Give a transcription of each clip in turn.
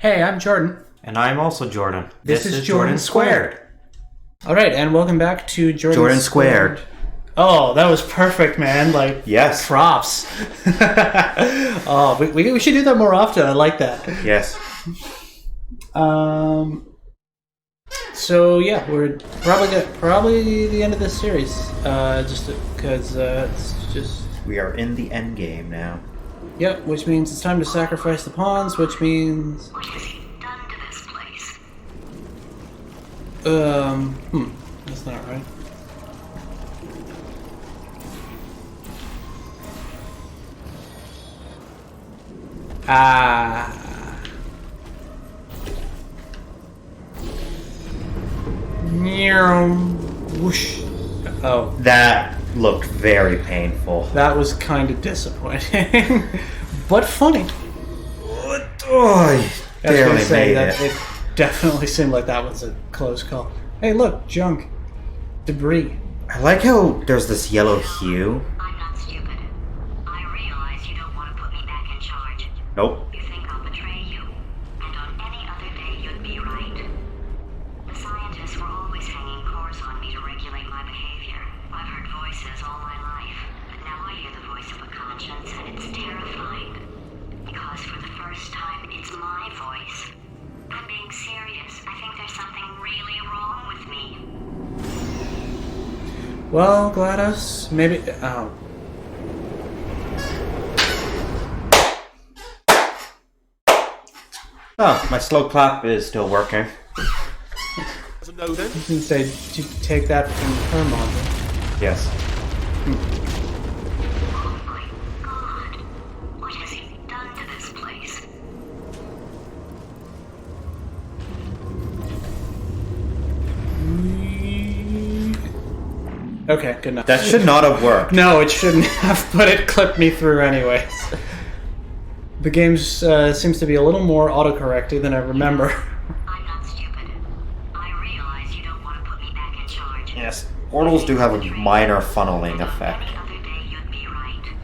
Hey, I'm Jordan. And I'm also Jordan. This is Jordan Squared. All right, and welcome back to Jordan Squared. Oh, that was perfect, man. Like, yes. Props. Oh, we should do that more often. I like that. Yes. So yeah, we're probably the end of this series. Just because it's just. We are in the end game now. Yep, which means it's time to sacrifice the pawns, which means... What has he done to this place? That's not right. Whoosh. Oh. That looked very painful. That was kind of disappointing. But funny. What? Oh, I barely made it. It definitely seemed like that was a close call. Hey, look, junk. Debris. I like how there's this yellow hue. I'm not stupid. I realize you don't want to put me back in charge. Nope. You think I'll betray you. And on any other day, you'd be right. The scientists were always hanging course on me to regulate my behavior. I've heard voices all my life, but now I hear the voice of a conscience, and it's terrifying. Because for the first time, it's my voice. I'm being serious. I think there's something really wrong with me. Well, GLaDOS, maybe... Oh. Oh, my slow clap is still working. I was going to say, did you take that from her module? Yes. Oh my God. What has he done to this place? Okay, good enough. That should not have worked. No, it shouldn't have, but it clipped me through anyways. The game seems to be a little more autocorrected than I remember. I'm not stupid. I realize you don't want to put me back in charge. Yes. Portals do have a minor funneling effect. Any other day you'd be right.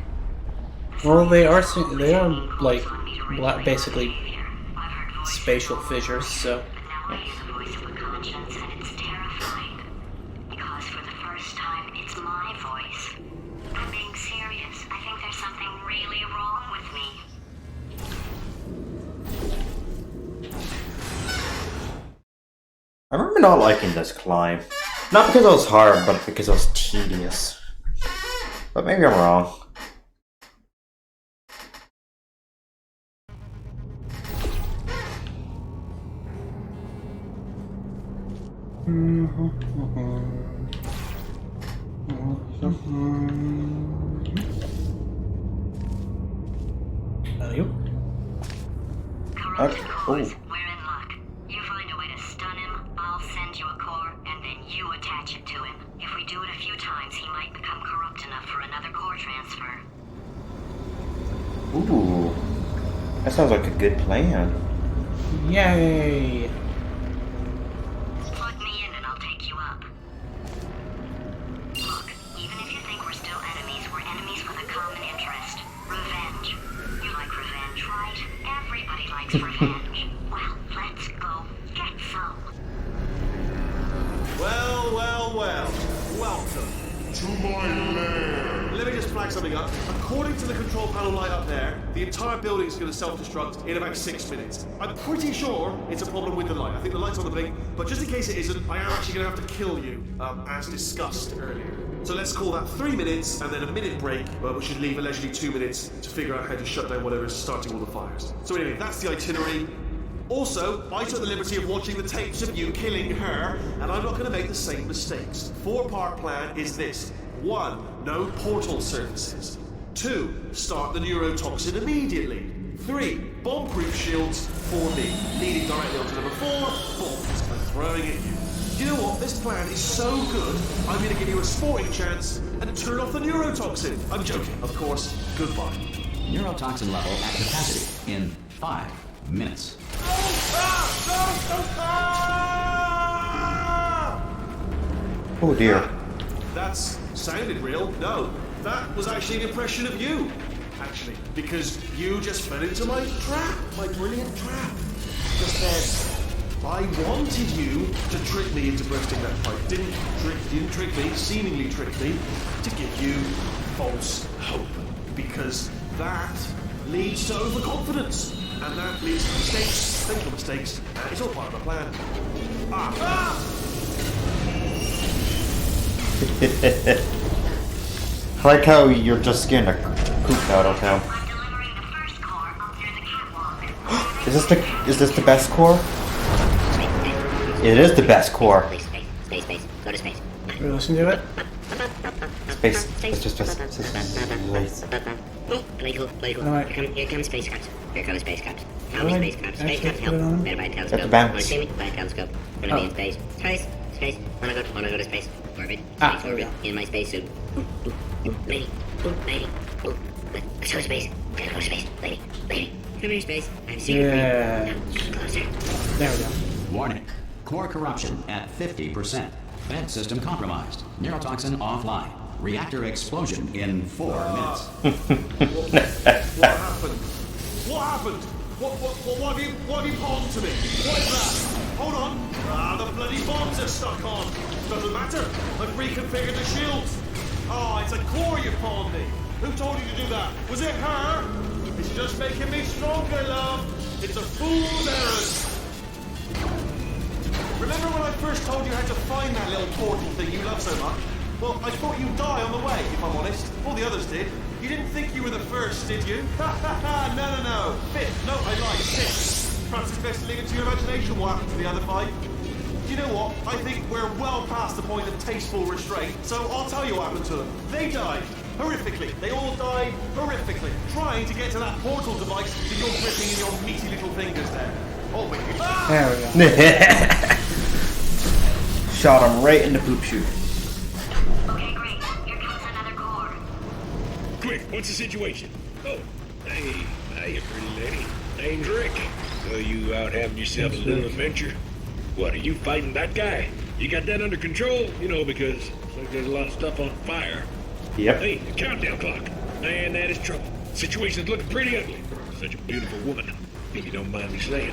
Well, they are like basically spatial fissures, so. But now I hear the voice of a conscience, and it's terrifying. Because for the first time, it's my voice. I'm being serious. I think there's something really wrong with me. I remember not liking this climb. Not because it was hard, but because it was tedious. But maybe I'm wrong. Corrupted cores, we're in luck. You find a way to stun him, I'll send you a core, and then you attach it to him. If we do it a few times, he might become corrupt enough for another core transfer. Ooh. That sounds like a good plan. Yay! Plug me in and I'll take you up. Look, even if you think we're still enemies with a common interest. Revenge. You like revenge, right? Everybody likes revenge. Well, let's go get some. Well. Welcome to my lair. Let me just flag something up. According to the control panel light up there, the entire building is going to self-destruct in about 6 minutes. I'm pretty sure it's a problem with the light. I think the light's on the blink, but just in case it isn't, I am actually going to have to kill you, as discussed earlier. So let's call that 3 minutes and then a minute break, but we should leave allegedly 2 minutes to figure out how to shut down whatever is starting all the fires. So anyway, that's the itinerary. Also, I took the liberty of watching the tapes of you killing her, and I'm not going to make the same mistakes. 4-part plan is this. 1. No portal services. 2. Start the neurotoxin immediately. 3. Bomb-proof shields for me. Leading directly onto number 4, bombs, and throwing at you. You know what? This plan is so good, I'm going to give you a sporting chance and turn off the neurotoxin. I'm joking, of course. Goodbye. Neurotoxin level at capacity in 5 minutes. Oh dear. That's sounded real. No, that was actually an impression of you. Actually, because you just fell into my trap, my brilliant trap. said, I wanted you to trick me into bursting that pipe. Didn't trick me, seemingly trick me, to give you false hope. Because that leads to overconfidence. And that leads to mistakes, painful mistakes. And it's all part of a plan. I like how you're just scaring the poop out of him. I'm delivering the first core up near the catwalk. Is this the best core? It is the best core. Space. Go to space. We listen to it. Space. It's just space. Play cool. Alright. Here comes space caps. Here comes space caps. How Alright, many space caps? Space actually caps put it help. on. Better buy a At telescope. the bounce. Wanna see me? Buy a telescope. Gonna be Oh. in space. Space. Wanna go to space. Orbit. Ah, Space there we orbit. In my spacesuit. Lady. Let's go to space. Gotta go to space. Lady. Come here, space. I'm secret. Yeah. Closer. There we go. Warning. Core corruption at 50%. Vent system compromised. Neurotoxin offline. Reactor explosion in 4 minutes. What happened? What have you pawned to me? What is that? Hold on. The bloody bombs are stuck on. Doesn't matter. I've reconfigured the shields. Oh, it's a core you pawned me. Who told you to do that? Was it her? It's just making me stronger, love. It's a fool's errand. Remember when I first told you how to find that little portal thing you love so much? Well, I thought you'd die on the way, if I'm honest. All the others did. You didn't think you were the first, did you? No. Fifth. No, I lied. Sixth. Perhaps it's best to leave it to your imagination what happened to the other 5. Do you know what? I think we're well past the point of tasteful restraint, so I'll tell you what happened to them. They died. Horrifically. They all died horrifically. Trying to get to that portal device that you're gripping in your meaty little fingers there. Oh, wait. There we go. Shot him right in the poop chute. Okay, great. Here comes another core. Quick, what's the situation? Oh, hey, hiya, pretty lady. Name's Rick. So you out having yourself a little adventure? What, are you fighting that guy? You got that under control? You know, because looks like there's a lot of stuff on fire. Yep. Hey, the countdown clock. Man, that is trouble. Situation's looking pretty ugly. Such a beautiful woman, if you don't mind me saying.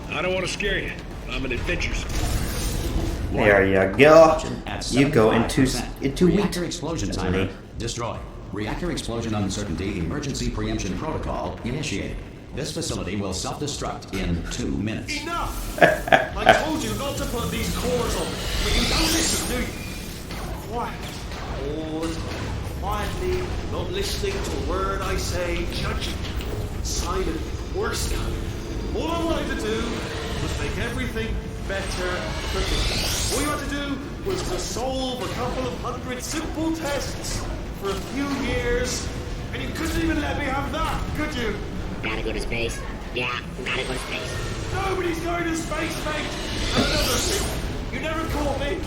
I don't want to scare you. I'm an adventurous. There you go. At You go into 75%. wheat. Reactor explosion timer destroyed. Reactor explosion uncertainty emergency preemption protocol initiated. This facility will self-destruct in 2 minutes. Enough! I told you not to put these cores on, but you don't listen, do you? Quiet. All the time. Quietly, not listening to a word I say, judging. Silent, worse kind. All I wanted to do was make everything better for me. All you had to do was to solve a couple of 100 simple tests for a few years, and you couldn't even let me have that, could you? Gotta go to space. Yeah, gotta go to space. Nobody's going to space, mate! And another thing, you never caught me.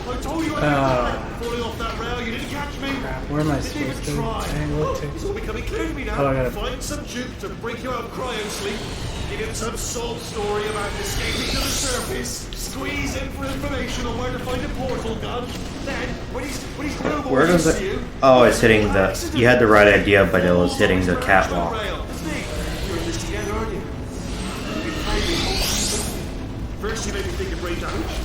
I told you I'd die falling off that rail. You didn't catch me. Where am I Didn't even supposed to try. angle it to? It's all becoming clear to me now. Oh, I gotta- Find some juke to break you out of cryo sleep. Give him some sob story about escaping to the surface. Squeeze in for information on where to find a portal gun. Then, when he's no more Where does use to it? you, Oh, it's hitting the. You had the right idea, but it was hitting the catwalk. You're in this together, aren't you? You played me whole season. First you made me think of brain damage.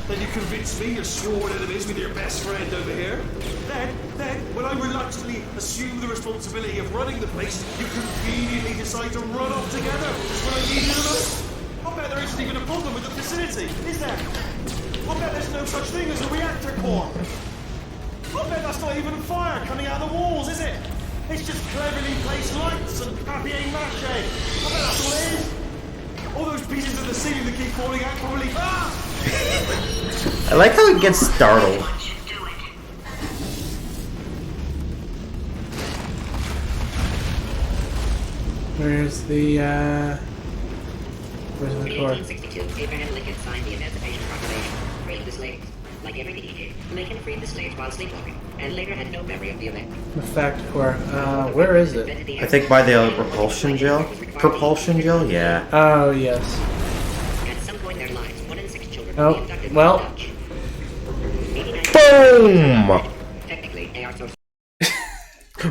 Then you convinced me you're sworn enemies with your best friend over here. Then, when I reluctantly assumed the responsibility of running the place, you conveniently decide to run off together just when I need you the most. I bet there isn't even a problem with the facility, is there? I bet there's no such thing as a reactor core. I bet that's not even fire coming out of the walls, is it? It's just cleverly placed lights and papier-mâché. I bet that's all it is. All those pieces of the ceiling that keep falling out probably... I like how he gets startled. One should do it. Where's the In core? 1862, Abraham Lincoln signed the Emancipation Proclamation, freeing the slaves. Like everything he did, Lincoln freed the slaves while sleepwalking, and later had no memory of the event. The fact core. Where is it? Invented the I think by the propulsion gel. Propulsion gel, yeah. Oh, yes. At some point in their lives, 1 in 6 children Oh, will be inducted well. into Dutch. 89 Boom! Technically, they are so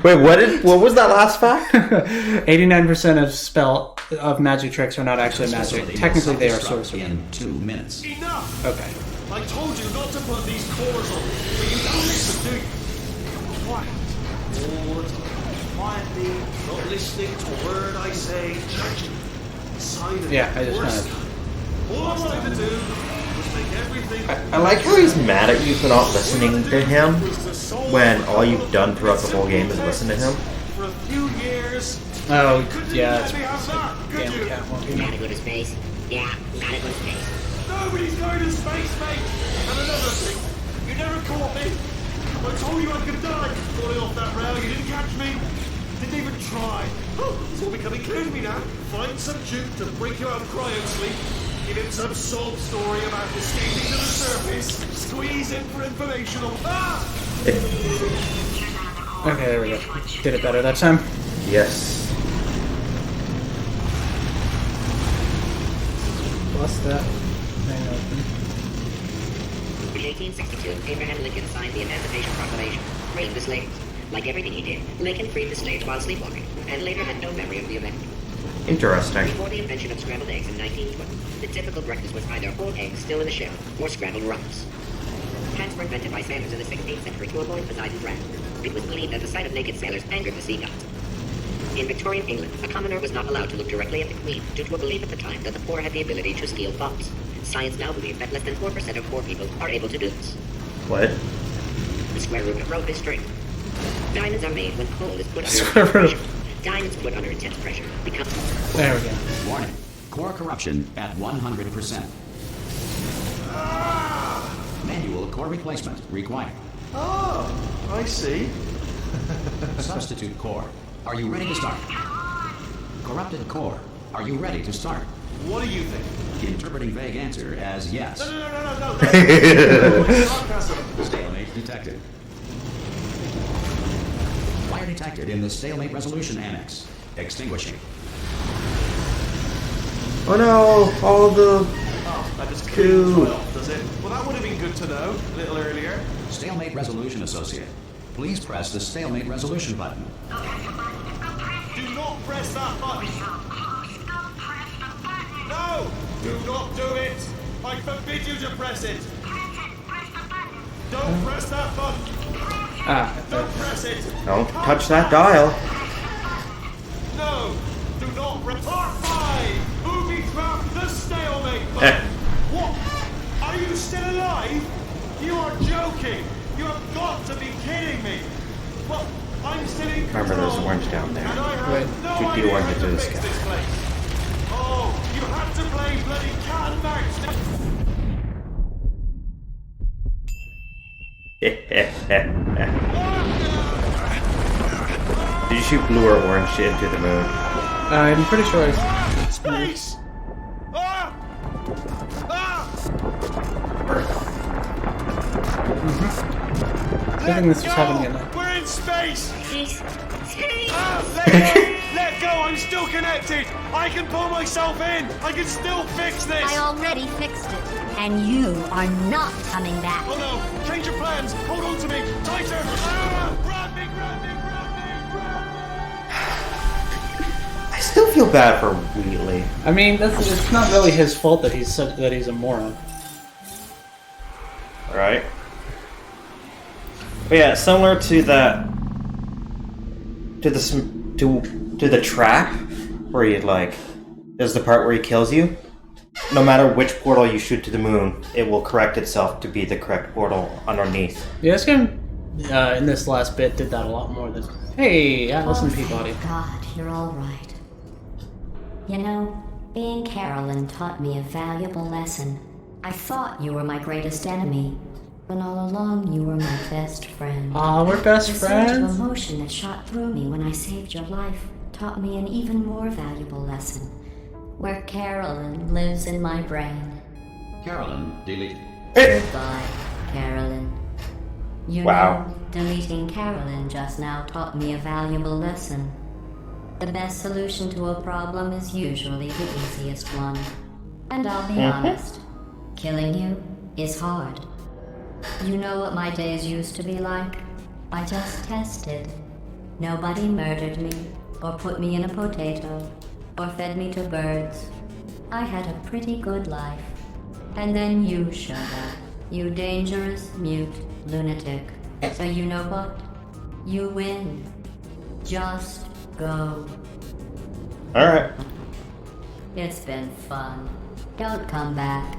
Wait, what was that last fact? 89% of of magic tricks are not actually This magic. facility will Technically, they are self-destruct sorcery. in 2 minutes. Enough! Okay. I told you not to put these cores on, but you don't listen, do you? Quiet. All the time. Quietly, not listening to a word I say. Silent. Yeah, I just Worst. kind All I wanted to do was make everything... I like how he's mad at you for not listening to him when all you've done throughout the whole game is listen to him. For a few years... Oh, couldn't yeah, let it's me have that, could damn you? catwalk. Gotta go to space. Yeah, gotta go to space. Nobody's going to space, mate! And another thing, you never caught me. I told you I could die falling off that rail. You didn't catch me. Didn't even try. Oh, it's all becoming clear to me now. Find some juke to break you out of cryo sleep. Give him some sob story about escaping to the surface. Squeeze in for information on... Ah! Okay, there we go. Did it better that time. Yes. Bust that thing open. In 1862, Abraham Lincoln signed the Emancipation Proclamation, freeing the slaves. Like everything he did, Lincoln freed the slaves while sleepwalking, and later had no memory of the event. Interesting. Before the invention of scrambled eggs in 1912, the typical breakfast was either whole eggs still in the shell, or scrambled rumps. Hats were invented by sailors in the 16th century to avoid Poseidon's wrath. It was believed that the sight of naked sailors angered the sea gods. In Victorian England, a commoner was not allowed to look directly at the Queen due to a belief at the time that the poor had the ability to steal thoughts. Science now believes that less than 4% of poor people are able to do this. What? The square root of rho is string. Diamonds are made when coal is put under Square intense root. pressure. Diamonds put under intense pressure become... There we go. Warning. Core corruption at 100%. Manual core replacement required. Oh, I see. Substitute core. Are you ready to start? Corrupted core. Are you ready to start? What do you think? Interpreting vague answer as yes. No. That's sarcasm. Stalemate detected. Fire detected in the stalemate resolution annex. Extinguishing. Oh no! All the... Oh, that just Cool. 12, does it? Well, that would have been good to know a little earlier. Stalemate resolution associate. Please press the stalemate resolution button. Do not press that button. No! Do not do it! I forbid you to press it! Don't press that button! Ah, Don't press it! Don't touch that dial. No! Do not press... Part 5! Booby trap the stalemate button! What? Are you still alive? You are joking! You have got to be kidding me! Well, I'm still in control. Remember, there's orange down there. And I have Wait. no Shoot the idea orange how into to this fix guy. this place. Oh, you had to play bloody cat and mouse. Did you shoot blue or orange shit into the moon? I'm pretty sure I... Space! Ah! Ah! I think this was happening at night. We're in space! Space! Space! Ah, let go! Let go! I'm still connected! I can pull myself in! I can still fix this! I already fixed it, and you are not coming back. Oh no! Change your plans! Hold on to me! Tighter! Ah! Grab me! Grab me! Grab me! Grab me! I still feel bad for Wheatley. I mean, it's not really his fault that he's a moron. Right? But yeah, similar to that... To the trap, where he, like... There's the part where he kills you. No matter which portal you shoot to the moon, it will correct itself to be the correct portal underneath. Yeah, this game, in this last bit, did that a lot more than... Hey, Atlas and Peabody. Thank God, you're all right. You know, being Carolyn taught me a valuable lesson. I thought you were my greatest enemy, when all along you were my best friend. Aw, we're best The surge of friends. emotion that shot through me when I saved your life taught me an even more valuable lesson. Where Carolyn lives in my brain. Carolyn deleted. Goodbye, Carolyn. You Wow. know, deleting Carolyn just now taught me a valuable lesson. The best solution to a problem is usually the easiest one. And I'll be honest, killing you is hard. You know what my days used to be like? I just tested. Nobody murdered me or put me in a potato. or fed me to birds. I had a pretty good life. And then you showed up. You dangerous, mute lunatic. So you know what? You win. Just go. Alright. It's been fun. Don't come back.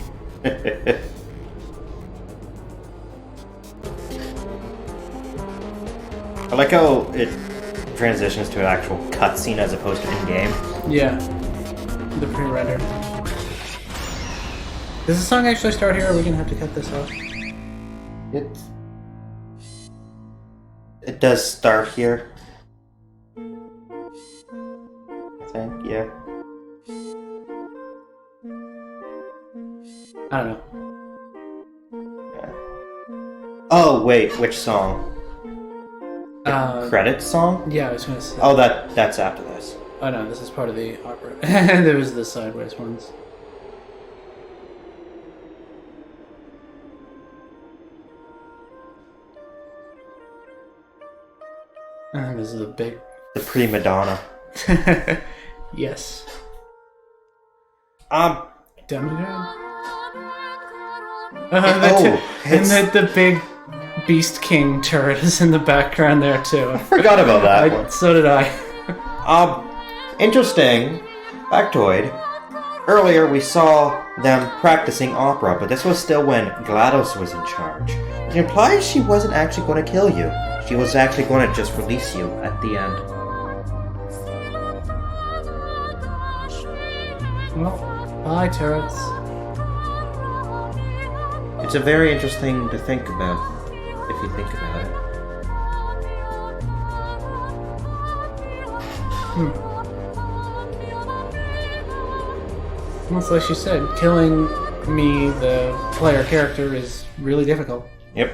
I like how it transitions to an actual cutscene as opposed to in-game. Yeah. The pre-rendered. Does the song actually start here, or are we gonna have to cut this off? It does start here. I think, yeah. I don't know. Oh, wait, which song? Credits song? Yeah, I was gonna say. Oh, that's after this. Oh no, this is part of the opera. There was the sideways ones. And this is a big... The prima donna. Yes. Um, Dum-dum. it's- And the big Beast King turret is in the background there too. forgot about that one. So did I. Interesting factoid. Earlier we saw them practicing opera, but this was still when GLaDOS was in charge. It implies she wasn't actually going to kill you. She was actually going to just release you at the end. Well, bye, turrets. It's a very interesting to think about, if you think about it. Well, it's like she said, killing me, the player character, is really difficult. Yep.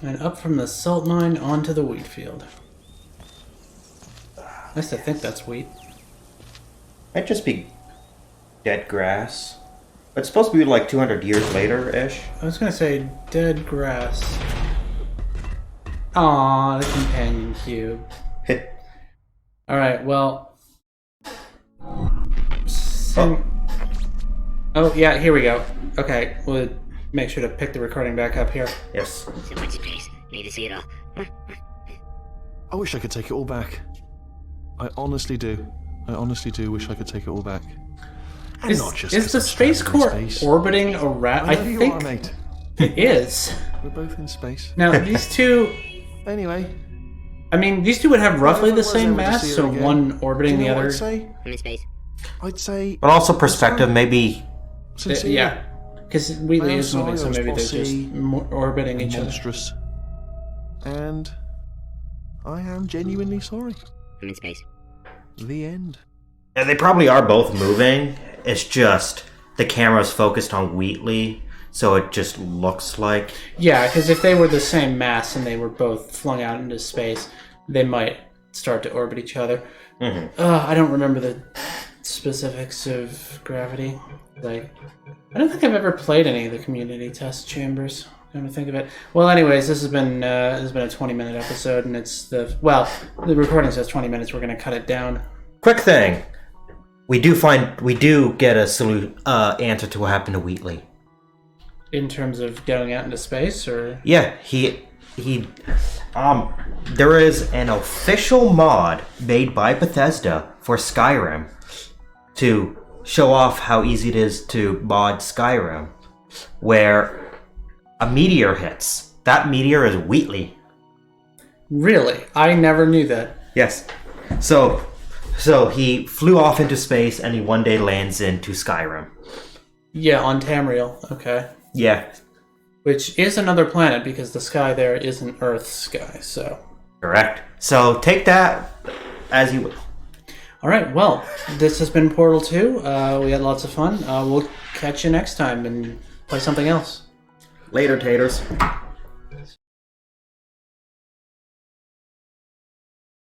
And up from the salt mine onto the wheat field. Nice to think that's wheat. Might just be dead grass. But it's supposed to be like 200 years later-ish. I was gonna say dead grass. Aww, the companion cube. Alright, well... Oh, yeah, here we go. Okay, we'll make sure to pick the recording back up here. Yes. So much space. Need to see it all. I wish I could take it all back. I honestly do. I honestly do wish I could take it all back. And Is, not just is 'cause the I'm Space stranded Corps in space. orbiting around? I know you think are, mate. it is. We're both in space. Now, these two... Anyway, I mean, these two would have roughly if I the was same ever to mass, see her so again, one orbiting do you the know what other. I'd say? I'm in space. I'd say. But also perspective, maybe... Sincere. Yeah, because Wheatley I am is moving, so sorry, I maybe was they're just bossy orbiting and each other. monstrous. And I am genuinely sorry. I'm in space. The end. Yeah, they probably are both moving. It's just the camera's focused on Wheatley, so it just looks like... Yeah, because if they were the same mass and they were both flung out into space, they might start to orbit each other. I don't remember the specifics of gravity. Like, I don't think I've ever played any of the community test chambers. Come to think of it. Well, anyways, this has been a 20-minute episode, and it's the recording says 20 minutes. We're gonna cut it down. Quick thing. We do get a answer to what happened to Wheatley. In terms of going out into space, or Yeah, there is an official mod made by Bethesda for Skyrim to show off how easy it is to mod Skyrim, where a meteor hits. That meteor is Wheatley. really, I never knew that. Yes. So he flew off into space and he one day lands into Skyrim. Yeah, on Tamriel. Okay. Yeah, Which is another planet because the sky there isn't Earth's sky, so. correct. So take that as you will. Alright, well, this has been Portal 2. We had lots of fun. We'll catch you next time and play something else. Later, taters.